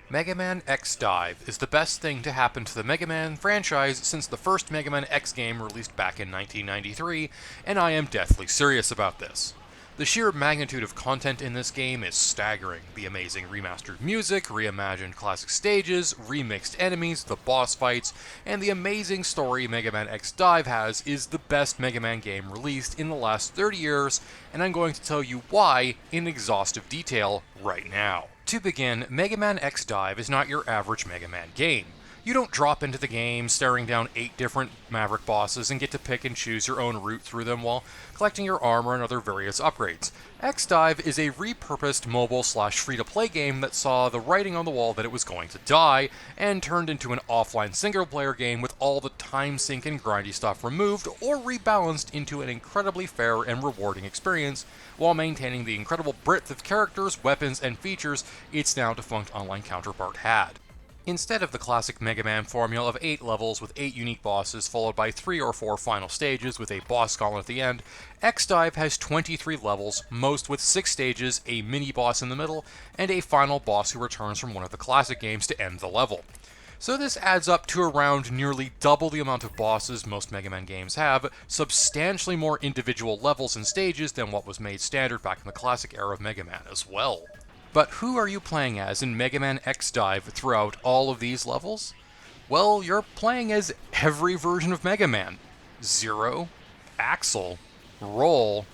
Mega Man X Dive is the best thing to happen to the Mega Man franchise since the first Mega Man X game released back in 1993, and I am deathly serious about this. The sheer magnitude of content in this game is staggering. The amazing remastered music, reimagined classic stages, remixed enemies, the boss fights, and the amazing story Mega Man X Dive has is the best Mega Man game released in the last 30 years, and I'm going to tell you why in exhaustive detail right now. To begin, Mega Man X Dive is not your average Mega Man game. You don't drop into the game staring down 8 different Maverick bosses and get to pick and choose your own route through them while collecting your armor and other various upgrades. X Dive is a repurposed mobile/free-to-play game that saw the writing on the wall that it was going to die, and turned into an offline single-player game with all the time sink and grindy stuff removed or rebalanced into an incredibly fair and rewarding experience, while maintaining the incredible breadth of characters, weapons, and features its now defunct online counterpart had. Instead of the classic Mega Man formula of 8 levels with 8 unique bosses followed by 3 or 4 final stages with a boss gauntlet at the end, X-Dive has 23 levels, most with 6 stages, a mini-boss in the middle, and a final boss who returns from one of the classic games to end the level. So this adds up to around nearly double the amount of bosses most Mega Man games have, substantially more individual levels and stages than what was made standard back in the classic era of Mega Man as well. But who are you playing as in Mega Man X Dive throughout all of these levels? Well, you're playing as every version of Mega Man. Zero, Axel, Roll,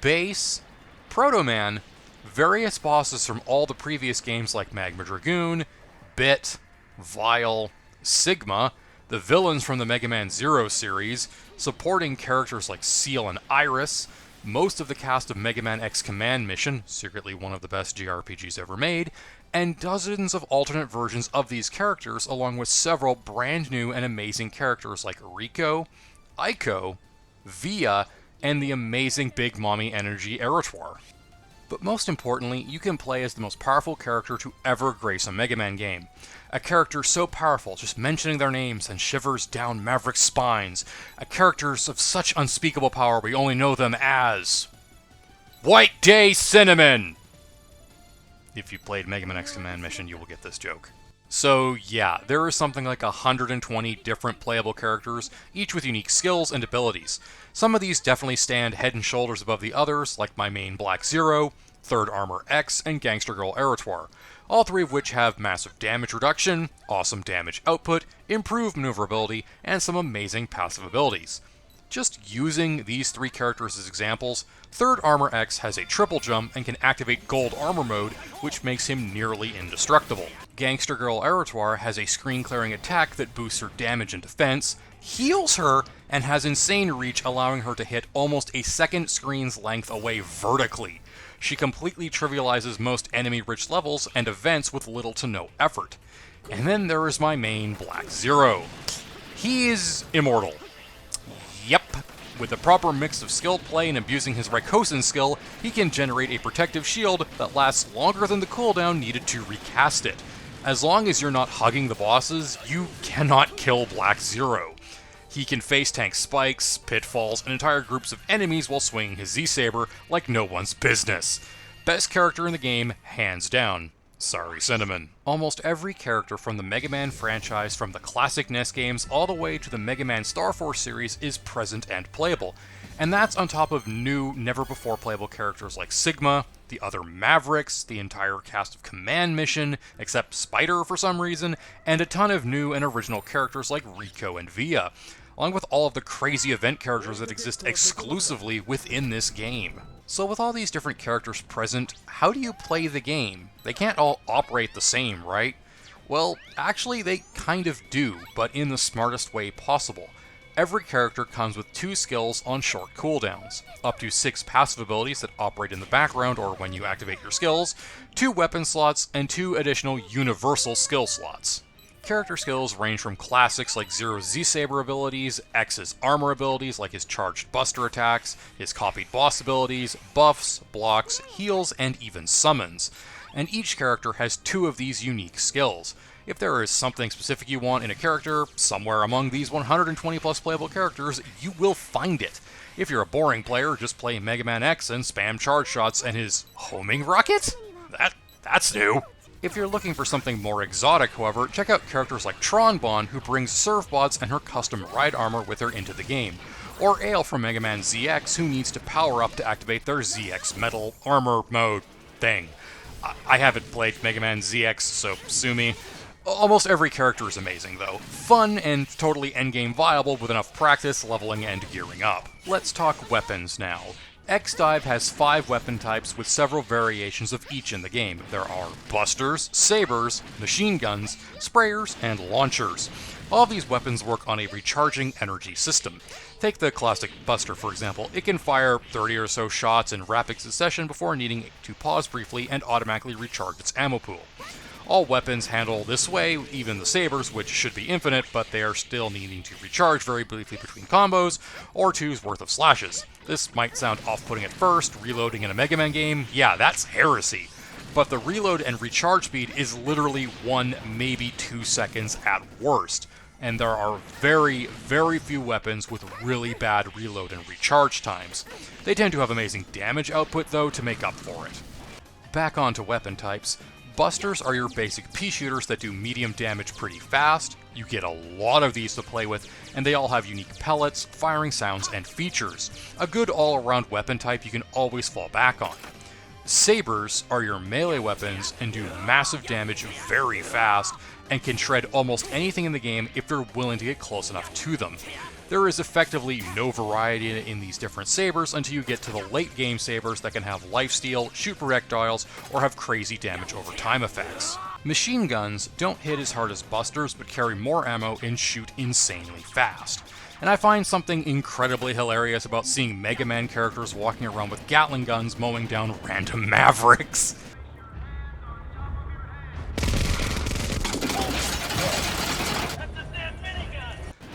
Bass, Proto Man, various bosses from all the previous games like Magma Dragoon, Bit, Vile, Sigma, the villains from the Mega Man Zero series, supporting characters like Seal and Iris, most of the cast of Mega Man X Command Mission, secretly one of the best JRPGs ever made, and dozens of alternate versions of these characters, along with several brand new and amazing characters like Rico, Ico, Via, and the amazing Big Mommy Energy Eratoire. But most importantly, you can play as the most powerful character to ever grace a Mega Man game. A character so powerful, just mentioning their names and shivers down Maverick's spines. A characters of such unspeakable power we only know them as White Day Cinnamon! If you played Mega Man X Command Mission, you will get this joke. So yeah, there are something like 120 different playable characters, each with unique skills and abilities. Some of these definitely stand head and shoulders above the others, like my main Black Zero, Third Armor X, and Gangster Girl Eratoire, all 3 of which have massive damage reduction, awesome damage output, improved maneuverability, and some amazing passive abilities. Just using these 3 characters as examples, Third Armor X has a triple jump and can activate Gold Armor mode, which makes him nearly indestructible. Gangster Girl Eratoire has a screen-clearing attack that boosts her damage and defense, heals her, and has insane reach, allowing her to hit almost a second screen's length away vertically. She completely trivializes most enemy-rich levels and events with little to no effort. And then there is my main Black Zero. He is immortal. Yep. With the proper mix of skilled play and abusing his Raykosen skill, he can generate a protective shield that lasts longer than the cooldown needed to recast it. As long as you're not hugging the bosses, you cannot kill Black Zero. He can face tank spikes, pitfalls, and entire groups of enemies while swinging his Z-Saber like no one's business. Best character in the game, hands down. Sorry, Cinnamon. Almost every character from the Mega Man franchise, from the classic NES games all the way to the Mega Man Star Force series, is present and playable. And that's on top of new, never-before-playable characters like Sigma, the other Mavericks, the entire cast of Command Mission, except Spider for some reason, and a ton of new and original characters like Rico and Via, along with all of the crazy event characters that exist exclusively within this game. So with all these different characters present, how do you play the game? They can't all operate the same, right? Well, actually they kind of do, but in the smartest way possible. Every character comes with 2 skills on short cooldowns, up to 6 passive abilities that operate in the background or when you activate your skills, 2 weapon slots, and 2 additional universal skill slots. Character skills range from classics like Zero's Z-Saber abilities, X's armor abilities like his charged buster attacks, his copied boss abilities, buffs, blocks, heals, and even summons. And each character has 2 of these unique skills. If there is something specific you want in a character, somewhere among these 120 plus playable characters, you will find it. If you're a boring player, just play Mega Man X and spam charge shots and his homing rocket? That's new. If you're looking for something more exotic, however, check out characters like Tronbon, who brings Servbots and her custom ride armor with her into the game, or Ale from Mega Man ZX, who needs to power up to activate their ZX Metal Armor mode thing. I haven't played Mega Man ZX, so sue me. Almost every character is amazing, though. Fun and totally endgame viable with enough practice, leveling, and gearing up. Let's talk weapons now. X-Dive has 5 weapon types with several variations of each in the game. There are busters, sabers, machine guns, sprayers, and launchers. All of these weapons work on a recharging energy system. Take the classic Buster, for example. It can fire 30 or so shots in rapid succession before needing to pause briefly and automatically recharge its ammo pool. All weapons handle this way, even the sabers, which should be infinite, but they are still needing to recharge very briefly between combos, or 2's worth of slashes. This might sound off-putting at first, reloading in a Mega Man game, yeah, that's heresy. But the reload and recharge speed is literally 1, maybe 2 seconds at worst. And there are very, very few weapons with really bad reload and recharge times. They tend to have amazing damage output, though, to make up for it. Back onto weapon types. Busters are your basic pea shooters that do medium damage pretty fast. You get a lot of these to play with, and they all have unique pellets, firing sounds, and features. A good all-around weapon type you can always fall back on. Sabers are your melee weapons and do massive damage very fast, and can shred almost anything in the game if you're willing to get close enough to them. There is effectively no variety in these different sabers until you get to the late game sabers that can have lifesteal, shoot projectiles, or have crazy damage over time effects. Machine guns don't hit as hard as busters but carry more ammo and shoot insanely fast. And I find something incredibly hilarious about seeing Mega Man characters walking around with Gatling guns mowing down random mavericks.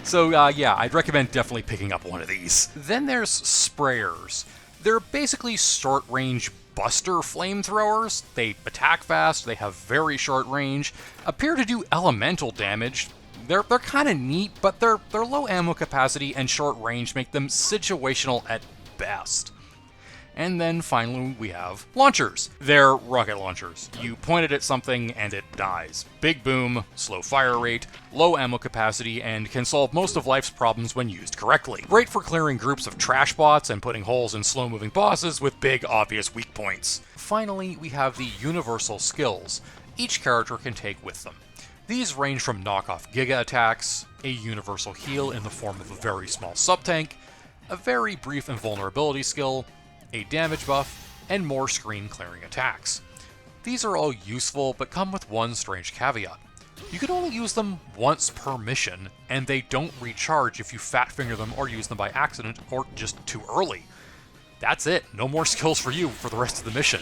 So yeah, I'd recommend definitely picking up one of these. Then there's sprayers. They're basically short-range buster flamethrowers. They attack fast, they have very short range, appear to do elemental damage. They're kind of neat, but their low ammo capacity and short range make them situational at best. And then finally we have launchers. They're rocket launchers. You point it at something and it dies. Big boom, slow fire rate, low ammo capacity, and can solve most of life's problems when used correctly. Great for clearing groups of trash bots and putting holes in slow-moving bosses with big, obvious weak points. Finally, we have the universal skills each character can take with them. These range from knockoff Giga attacks, a universal heal in the form of a very small sub-tank, a very brief invulnerability skill, a damage buff, and more screen-clearing attacks. These are all useful, but come with one strange caveat. You can only use them once per mission, and they don't recharge if you fat-finger them or use them by accident or just too early. That's it, no more skills for you for the rest of the mission.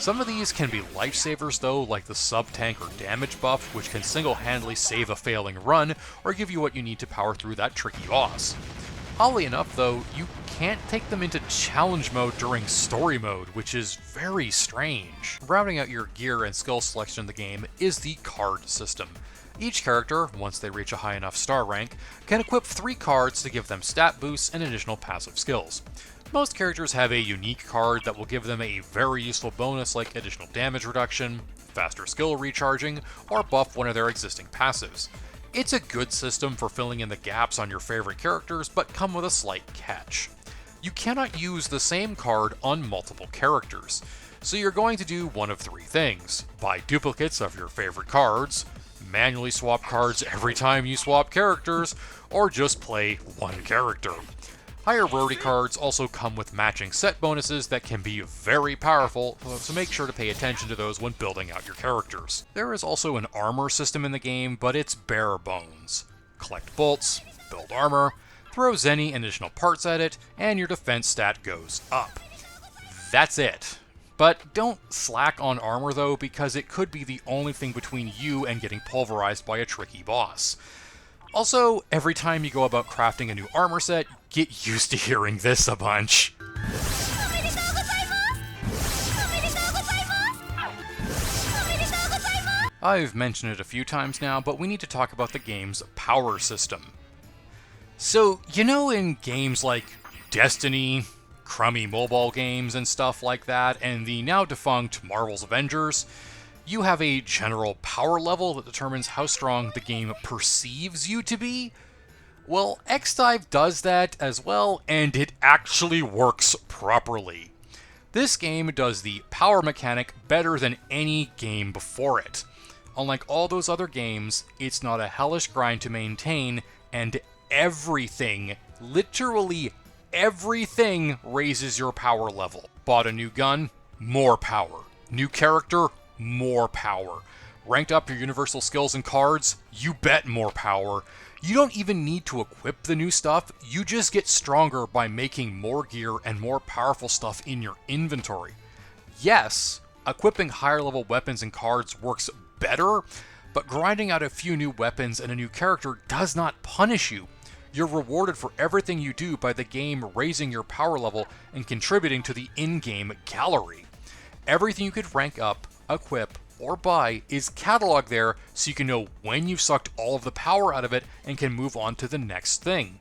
Some of these can be lifesavers though, like the sub-tank or damage buff, which can single-handedly save a failing run, or give you what you need to power through that tricky boss. Oddly enough though, you can't take them into challenge mode during story mode, which is very strange. Rounding out your gear and skill selection in the game is the card system. Each character, once they reach a high enough star rank, can equip 3 cards to give them stat boosts and additional passive skills. Most characters have a unique card that will give them a very useful bonus like additional damage reduction, faster skill recharging, or buff one of their existing passives. It's a good system for filling in the gaps on your favorite characters, but come with a slight catch. You cannot use the same card on multiple characters, so you're going to do one of 3 things. Buy duplicates of your favorite cards, manually swap cards every time you swap characters, or just play one character. Higher rarity cards also come with matching set bonuses that can be very powerful, so make sure to pay attention to those when building out your characters. There is also an armor system in the game, but it's bare bones. Collect bolts, build armor, throw Zenny and additional parts at it, and your defense stat goes up. That's it. But don't slack on armor though, because it could be the only thing between you and getting pulverized by a tricky boss. Also, every time you go about crafting a new armor set, get used to hearing this a bunch. I've mentioned it a few times now, but we need to talk about the game's power system. So, you know, in games like Destiny, crummy mobile games and stuff like that, and the now defunct Marvel's Avengers, You have a general power level that determines how strong the game perceives you to be. Well, X-Dive does that as well, and it actually works properly. This game does the power mechanic better than any game before it. Unlike all those other games, it's not a hellish grind to maintain, and everything, literally everything, raises your power level. Bought a new gun? More power. New character? More power. Ranked up your universal skills and cards? You bet more power. You don't even need to equip the new stuff, you just get stronger by making more gear and more powerful stuff in your inventory. Yes, equipping higher level weapons and cards works better, but grinding out a few new weapons and a new character does not punish you. You're rewarded for everything you do by the game raising your power level and contributing to the in-game gallery. Everything you could rank up, equip, or buy is cataloged there so you can know when you've sucked all of the power out of it and can move on to the next thing.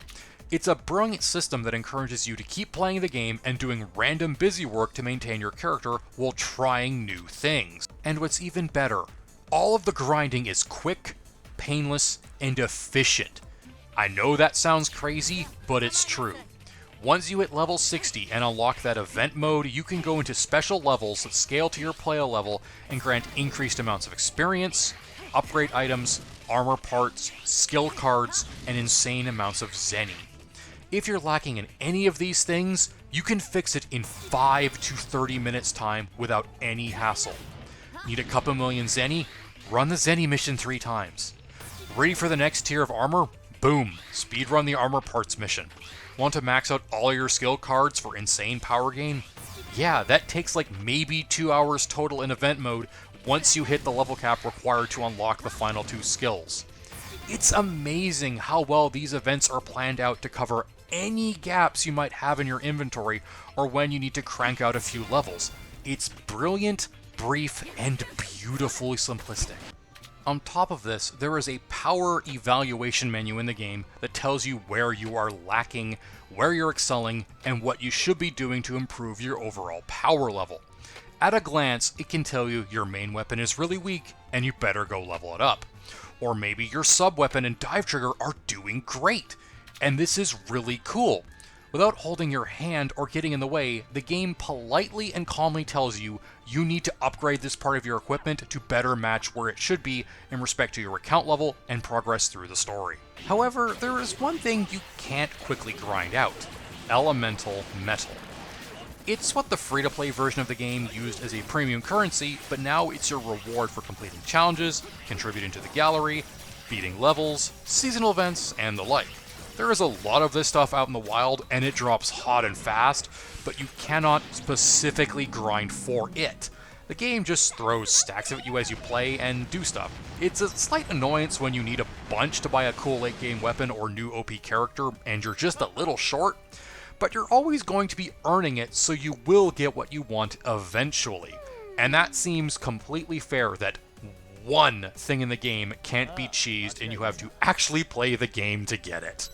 It's a brilliant system that encourages you to keep playing the game and doing random busy work to maintain your character while trying new things. And what's even better, all of the grinding is quick, painless, and efficient. I know that sounds crazy, but it's true. Once you hit level 60 and unlock that event mode, you can go into special levels that scale to your player level and grant increased amounts of experience, upgrade items, armor parts, skill cards, and insane amounts of zenny. If you're lacking in any of these things, you can fix it in 5 to 30 minutes time without any hassle. Need a couple million zenny? Run the zenny mission 3 times. Ready for the next tier of armor? Boom, speedrun the armor parts mission. Want to max out all your skill cards for insane power gain? Yeah, that takes like maybe 2 hours total in event mode once you hit the level cap required to unlock the final 2 skills. It's amazing how well these events are planned out to cover any gaps you might have in your inventory or when you need to crank out a few levels. It's brilliant, brief, and beautifully simplistic. On top of this, there is a power evaluation menu in the game that tells you where you are lacking, where you're excelling, and what you should be doing to improve your overall power level. At a glance, it can tell you your main weapon is really weak, and you better go level it up. Or maybe your sub-weapon and dive trigger are doing great, and this is really cool. Without holding your hand or getting in the way, the game politely and calmly tells you you need to upgrade this part of your equipment to better match where it should be in respect to your account level and progress through the story. However, there is one thing you can't quickly grind out: elemental metal. It's what the free-to-play version of the game used as a premium currency, but now it's your reward for completing challenges, contributing to the gallery, beating levels, seasonal events, and the like. There is a lot of this stuff out in the wild, and it drops hot and fast, but you cannot specifically grind for it. The game just throws stacks of it at you as you play and do stuff. It's a slight annoyance when you need a bunch to buy a cool late game weapon or new OP character and you're just a little short, but you're always going to be earning it, so you will get what you want eventually. And that seems completely fair that one thing in the game can't be cheesed and you have to actually play the game to get it.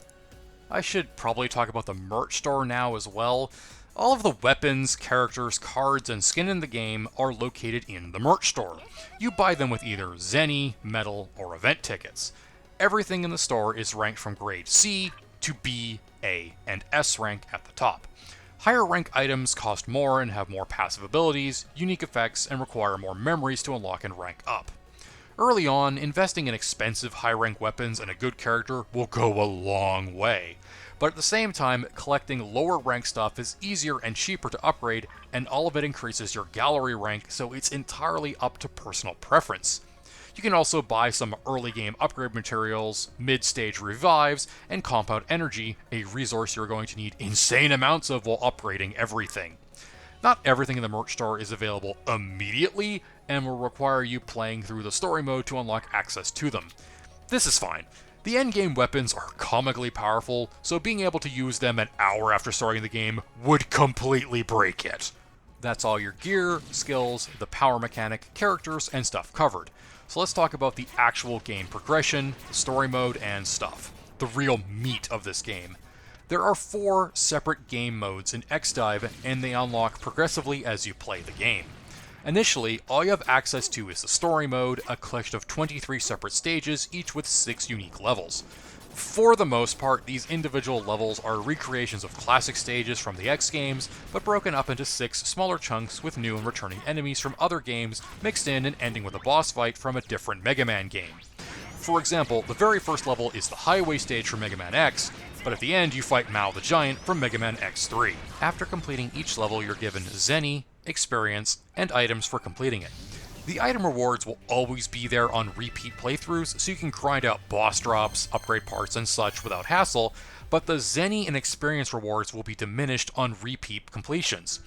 I should probably talk about the merch store now as well. All of the weapons, characters, cards, and skin in the game are located in the merch store. You buy them with either zenny, metal, or event tickets. Everything in the store is ranked from grade C to B, A, and S rank at the top. Higher rank items cost more and have more passive abilities, unique effects, and require more memories to unlock and rank up. Early on, investing in expensive high-rank weapons and a good character will go a long way, but at the same time, collecting lower-rank stuff is easier and cheaper to upgrade, and all of it increases your gallery rank, so it's entirely up to personal preference. You can also buy some early-game upgrade materials, mid-stage revives, and compound energy, a resource you're going to need insane amounts of while upgrading everything. Not everything in the merch store is available immediately, and will require you playing through the story mode to unlock access to them. This is fine. The endgame weapons are comically powerful, so being able to use them an hour after starting the game would completely break it. That's all your gear, skills, the power mechanic, characters, and stuff covered. So let's talk about the actual game progression, the story mode, and stuff. The real meat of this game. There are 4 separate game modes in X-Dive, and they unlock progressively as you play the game. Initially, all you have access to is the story mode, a collection of 23 separate stages, each with 6 unique levels. For the most part, these individual levels are recreations of classic stages from the X games, but broken up into 6 smaller chunks with new and returning enemies from other games mixed in and ending with a boss fight from a different Mega Man game. For example, the very first level is the highway stage from Mega Man X, but at the end you fight Mao the Giant from Mega Man X3. After completing each level, you're given Zenny, experience, and items for completing it. The item rewards will always be there on repeat playthroughs, so you can grind out boss drops, upgrade parts, and such without hassle, but the Zenny and experience rewards will be diminished on repeat completions.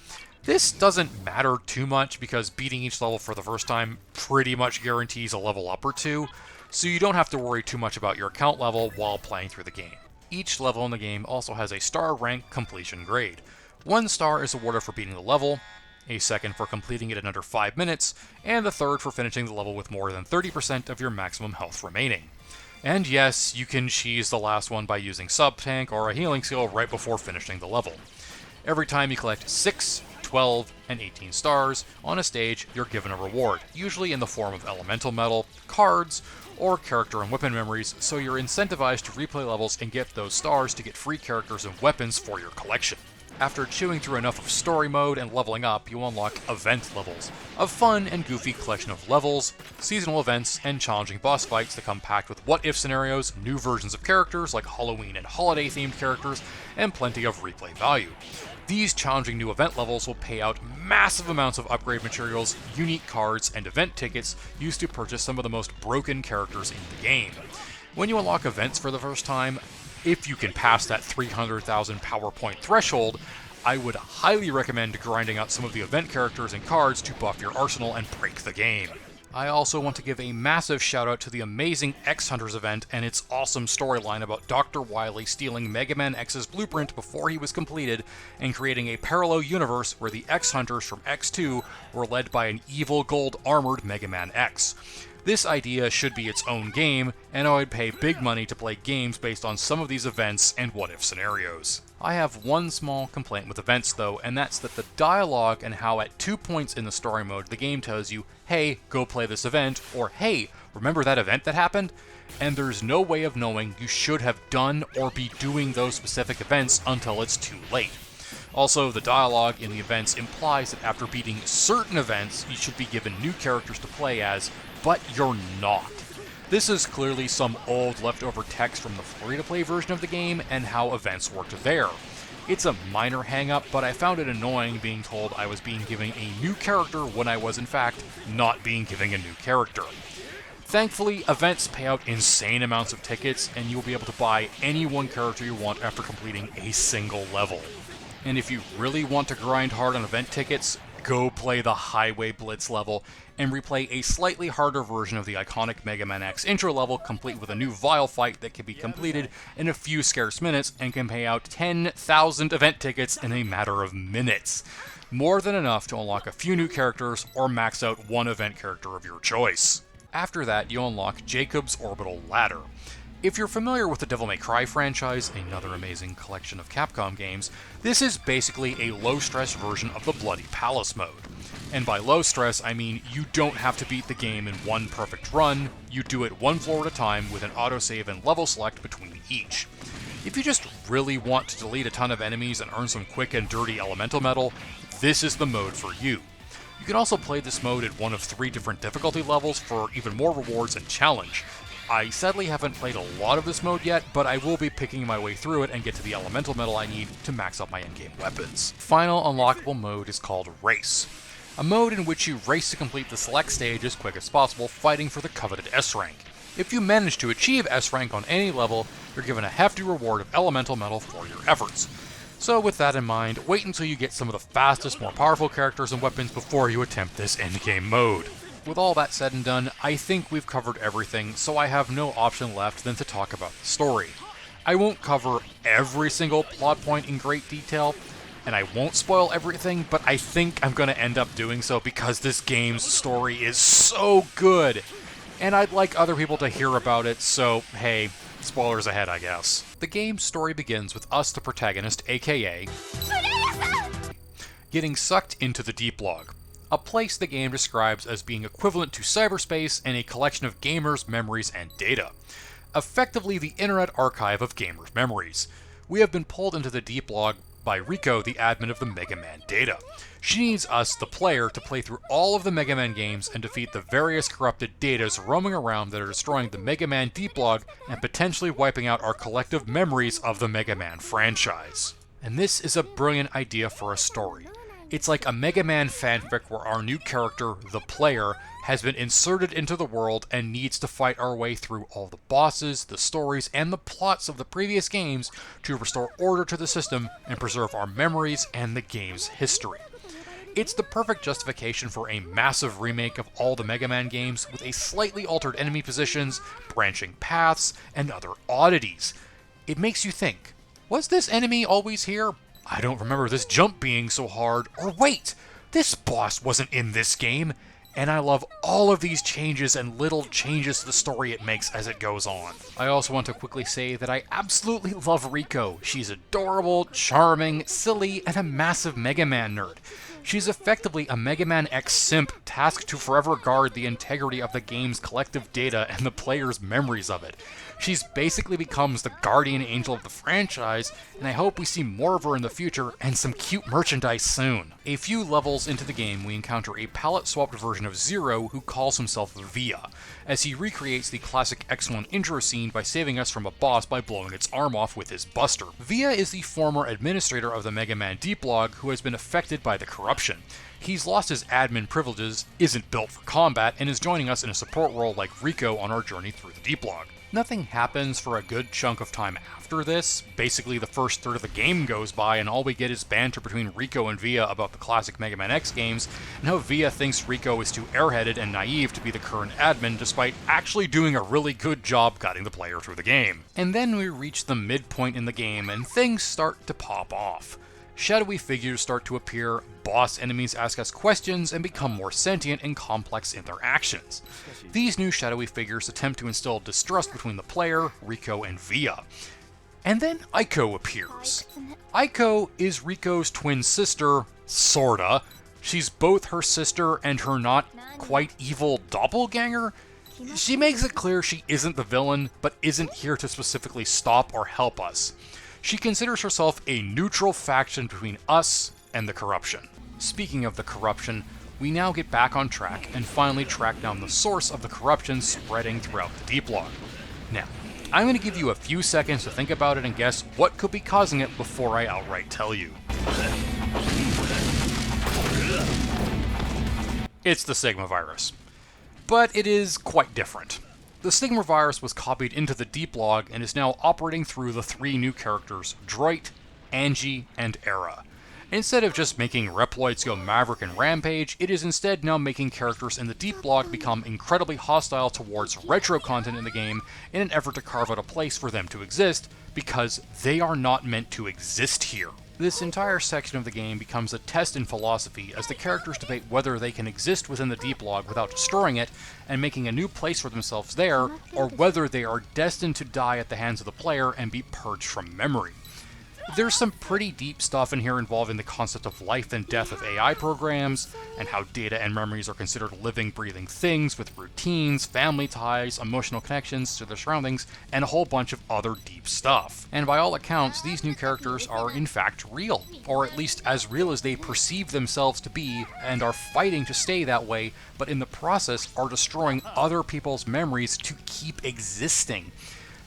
This doesn't matter too much because beating each level for the first time pretty much guarantees a level up or two, so you don't have to worry too much about your account level while playing through the game. Each level in the game also has a star rank completion grade. 1 star is awarded for beating the level, a second for completing it in under 5 minutes, and the third for finishing the level with more than 30% of your maximum health remaining. And yes, you can cheese the last one by using sub-tank or a healing skill right before finishing the level. Every time you collect 6, 12, and 18 stars on a stage, you're given a reward, usually in the form of elemental metal, cards, or character and weapon memories, so you're incentivized to replay levels and get those stars to get free characters and weapons for your collection. After chewing through enough of story mode and leveling up, you unlock event levels, a fun and goofy collection of levels, seasonal events, and challenging boss fights that come packed with what-if scenarios, new versions of characters like Halloween and holiday-themed characters, and plenty of replay value. These challenging new event levels will pay out massive amounts of upgrade materials, unique cards, and event tickets used to purchase some of the most broken characters in the game. When you unlock events for the first time, if you can pass that 300,000 PowerPoint threshold, I would highly recommend grinding out some of the event characters and cards to buff your arsenal and break the game. I also want to give a massive shout out to the amazing X Hunters event and its awesome storyline about Dr. Wily stealing Mega Man X's blueprint before he was completed and creating a parallel universe where the X Hunters from X2 were led by an evil gold armored Mega Man X. This idea should be its own game, and I would pay big money to play games based on some of these events and what-if scenarios. I have one small complaint with events though, and that's that the dialogue and how at 2 points in the story mode the game tells you, hey, go play this event, or hey, remember that event that happened? And there's no way of knowing you should have done or be doing those specific events until it's too late. Also, the dialogue in the events implies that after beating certain events, you should be given new characters to play as, but you're not. This is clearly some old leftover text from the free-to-play version of the game and how events worked there. It's a minor hang-up, but I found it annoying being told I was being given a new character when I was in fact not being given a new character. Thankfully, events pay out insane amounts of tickets, and you'll be able to buy any one character you want after completing a single level. And if you really want to grind hard on event tickets, go play the Highway Blitz level and replay a slightly harder version of the iconic Mega Man X intro level, complete with a new Vile fight that can be completed in a few scarce minutes and can pay out 10,000 event tickets in a matter of minutes. More than enough to unlock a few new characters or max out one event character of your choice. After that, you unlock Jacob's Orbital Ladder. If you're familiar with the Devil May Cry franchise, another amazing collection of Capcom games, this is basically a low-stress version of the Bloody Palace mode. And by low stress, I mean you don't have to beat the game in one perfect run, you do it one floor at a time with an autosave and level select between each. If you just really want to delete a ton of enemies and earn some quick and dirty elemental metal, this is the mode for you. You can also play this mode at one of 3 different difficulty levels for even more rewards and challenge. I sadly haven't played a lot of this mode yet, but I will be picking my way through it and get to the elemental metal I need to max up my endgame weapons. Final unlockable mode is called Race, a mode in which you race to complete the select stage as quick as possible, fighting for the coveted S rank. If you manage to achieve S rank on any level, you're given a hefty reward of elemental metal for your efforts. So with that in mind, wait until you get some of the fastest, more powerful characters and weapons before you attempt this endgame mode. With all that said and done, I think we've covered everything, so I have no option left than to talk about the story. I won't cover every single plot point in great detail, and I won't spoil everything, but I think I'm going to end up doing so because this game's story is so good, and I'd like other people to hear about it, so hey, spoilers ahead, I guess. The game's story begins with us, the protagonist, aka getting sucked into the Deep Log, a place the game describes as being equivalent to cyberspace and a collection of gamers' memories and data. Effectively the Internet Archive of gamers' memories. We have been pulled into the deep log by Rico, the admin of the Mega Man data. She needs us, the player, to play through all of the Mega Man games and defeat the various corrupted datas roaming around that are destroying the Mega Man deep log and potentially wiping out our collective memories of the Mega Man franchise. And this is a brilliant idea for a story. It's like a Mega Man fanfic where our new character, the player, has been inserted into the world and needs to fight our way through all the bosses, the stories, and the plots of the previous games to restore order to the system and preserve our memories and the game's history. It's the perfect justification for a massive remake of all the Mega Man games with a slightly altered enemy positions, branching paths, and other oddities. It makes you think, was this enemy always here? I don't remember this jump being so hard, or wait, this boss wasn't in this game, and I love all of these changes and little changes to the story it makes as it goes on. I also want to quickly say that I absolutely love Rico. She's adorable, charming, silly, and a massive Mega Man nerd. She's effectively a Mega Man X simp tasked to forever guard the integrity of the game's collective data and the player's memories of it. She's basically becomes the guardian angel of the franchise, and I hope we see more of her in the future and some cute merchandise soon. A few levels into the game, we encounter a palette-swapped version of Zero who calls himself Via, as he recreates the classic X1 intro scene by saving us from a boss by blowing its arm off with his buster. Via is the former administrator of the Mega Man Deep Log who has been affected by the corruption. He's lost his admin privileges, isn't built for combat, and is joining us in a support role like Rico on our journey through the Deep Log. Nothing happens for a good chunk of time after this. Basically, the first third of the game goes by, and all we get is banter between Rico and Via about the classic Mega Man X games, and how Via thinks Rico is too airheaded and naive to be the current admin, despite actually doing a really good job guiding the player through the game. And then we reach the midpoint in the game, and things start to pop off. Shadowy figures start to appear, boss enemies ask us questions, and become more sentient and complex in their actions. These new shadowy figures attempt to instill distrust between the player, Rico, and Via. And then Aiko appears. Aiko is Rico's twin sister, sorta. She's both her sister and her not quite evil doppelganger. She makes it clear she isn't the villain, but isn't here to specifically stop or help us. She considers herself a neutral faction between us and the corruption. Speaking of the corruption, we now get back on track and finally track down the source of the corruption spreading throughout the Deep Log. Now, I'm going to give you a few seconds to think about it and guess what could be causing it before I outright tell you. It's the Sigma virus. But it is quite different. The Sigma virus was copied into the Deep Log and is now operating through the three new characters, Droit, Angie, and Era. Instead of just making Reploids go Maverick and Rampage, it is instead now making characters in the Deep Log become incredibly hostile towards retro content in the game in an effort to carve out a place for them to exist, because they are not meant to exist here. This entire section of the game becomes a test in philosophy as the characters debate whether they can exist within the Deep Log without destroying it and making a new place for themselves there, or whether they are destined to die at the hands of the player and be purged from memory. There's some pretty deep stuff in here involving the concept of life and death of AI programs, and how data and memories are considered living, breathing things with routines, family ties, emotional connections to their surroundings, and a whole bunch of other deep stuff. And by all accounts, these new characters are in fact real, or at least as real as they perceive themselves to be, and are fighting to stay that way, but in the process are destroying other people's memories to keep existing.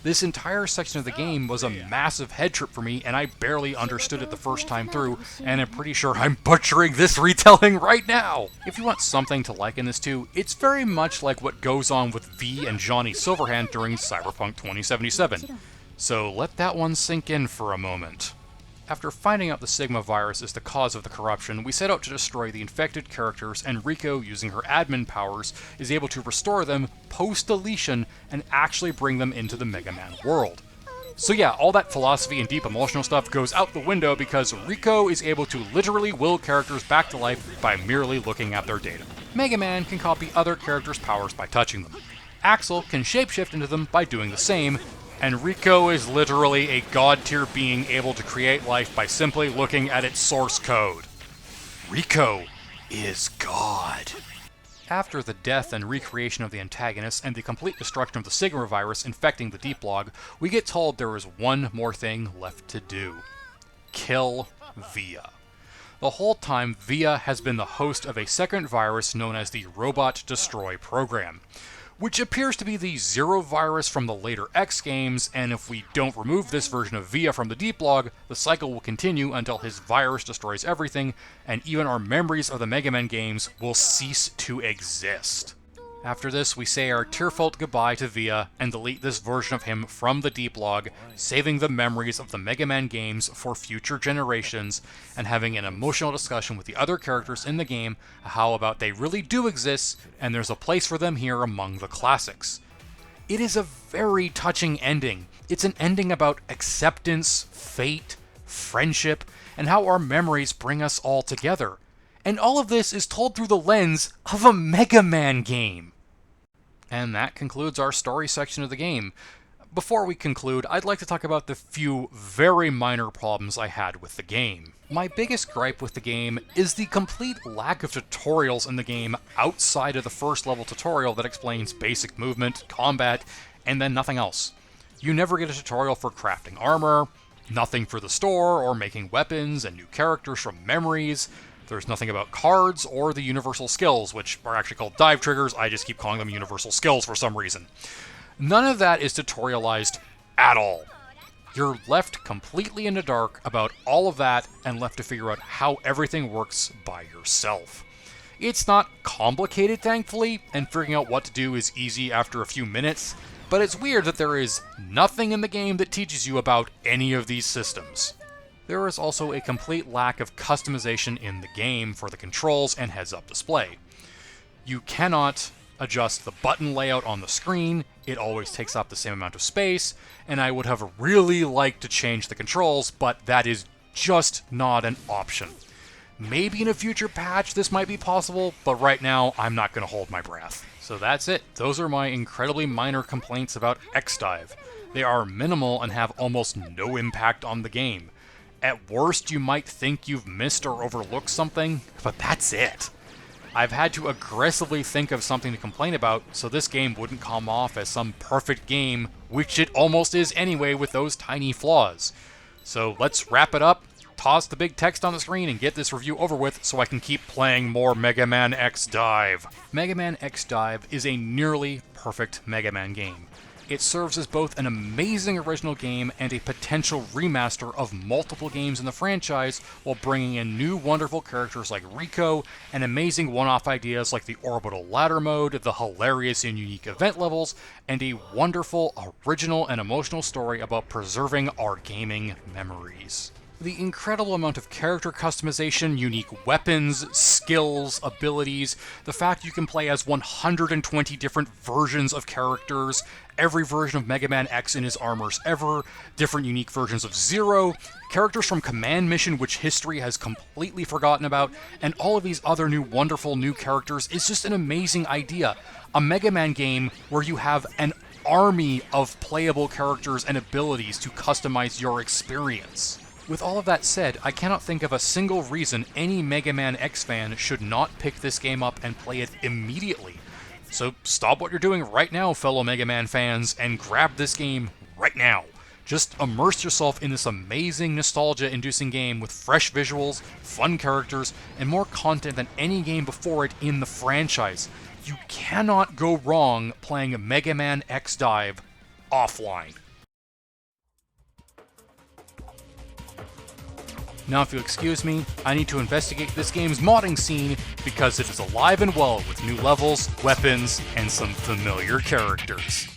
This entire section of the game was a massive head trip for me, and I barely understood it the first time through, and I'm pretty sure I'm butchering this retelling right now! If you want something to liken this to, it's very much like what goes on with V and Johnny Silverhand during Cyberpunk 2077. So let that one sink in for a moment. After finding out the Sigma virus is the cause of the corruption, we set out to destroy the infected characters, and Rico, using her admin powers, is able to restore them post-deletion and actually bring them into the Mega Man world. So yeah, all that philosophy and deep emotional stuff goes out the window because Rico is able to literally will characters back to life by merely looking at their data. Mega Man can copy other characters' powers by touching them. Axel can shapeshift into them by doing the same, and Rico is literally a god-tier being able to create life by simply looking at its source code. Rico, is God. After the death and recreation of the antagonists and the complete destruction of the Sigma virus infecting the Deep Log, we get told there is one more thing left to do. Kill Via. The whole time, Via has been the host of a second virus known as the Robot Destroy program, which appears to be the Zero virus from the later X games, and if we don't remove this version of Via from the Deep Log, the cycle will continue until his virus destroys everything, and even our memories of the Mega Man games will cease to exist. After this, we say our tearful goodbye to Via and delete this version of him from the Deep Log, saving the memories of the Mega Man games for future generations, and having an emotional discussion with the other characters in the game how about they really do exist, and there's a place for them here among the classics. It is a very touching ending. It's an ending about acceptance, fate, friendship, and how our memories bring us all together. And all of this is told through the lens of a Mega Man game. And that concludes our story section of the game. Before we conclude, I'd like to talk about the few very minor problems I had with the game. My biggest gripe with the game is the complete lack of tutorials in the game outside of the first level tutorial that explains basic movement, combat, and then nothing else. You never get a tutorial for crafting armor, nothing for the store or making weapons and new characters from memories. There's nothing about cards or the universal skills, which are actually called dive triggers. I just keep calling them universal skills for some reason. None of that is tutorialized at all. You're left completely in the dark about all of that and left to figure out how everything works by yourself. It's not complicated, thankfully, and figuring out what to do is easy after a few minutes, but it's weird that there is nothing in the game that teaches you about any of these systems. There is also a complete lack of customization in the game for the controls and heads-up display. You cannot adjust the button layout on the screen, it always takes up the same amount of space, and I would have really liked to change the controls, but that is just not an option. Maybe in a future patch this might be possible, but right now I'm not going to hold my breath. So that's it. Those are my incredibly minor complaints about X-Dive. They are minimal and have almost no impact on the game. At worst, you might think you've missed or overlooked something, but that's it. I've had to aggressively think of something to complain about, so this game wouldn't come off as some perfect game, which it almost is anyway with those tiny flaws. So let's wrap it up, toss the big text on the screen, and get this review over with so I can keep playing more Mega Man X Dive. Mega Man X Dive is a nearly perfect Mega Man game. It serves as both an amazing original game and a potential remaster of multiple games in the franchise while bringing in new wonderful characters like Rico and amazing one-off ideas like the orbital ladder mode, the hilarious and unique event levels, and a wonderful, original, and emotional story about preserving our gaming memories. The incredible amount of character customization, unique weapons, skills, abilities, the fact you can play as 120 different versions of characters, every version of Mega Man X in his armors ever, different unique versions of Zero, characters from Command Mission which history has completely forgotten about, and all of these other new wonderful new characters is just an amazing idea. A Mega Man game where you have an army of playable characters and abilities to customize your experience. With all of that said, I cannot think of a single reason any Mega Man X fan should not pick this game up and play it immediately. So stop what you're doing right now, fellow Mega Man fans, and grab this game right now. Just immerse yourself in this amazing nostalgia-inducing game with fresh visuals, fun characters, and more content than any game before it in the franchise. You cannot go wrong playing Mega Man X Dive offline. Now if you'll excuse me, I need to investigate this game's modding scene because it is alive and well with new levels, weapons, and some familiar characters.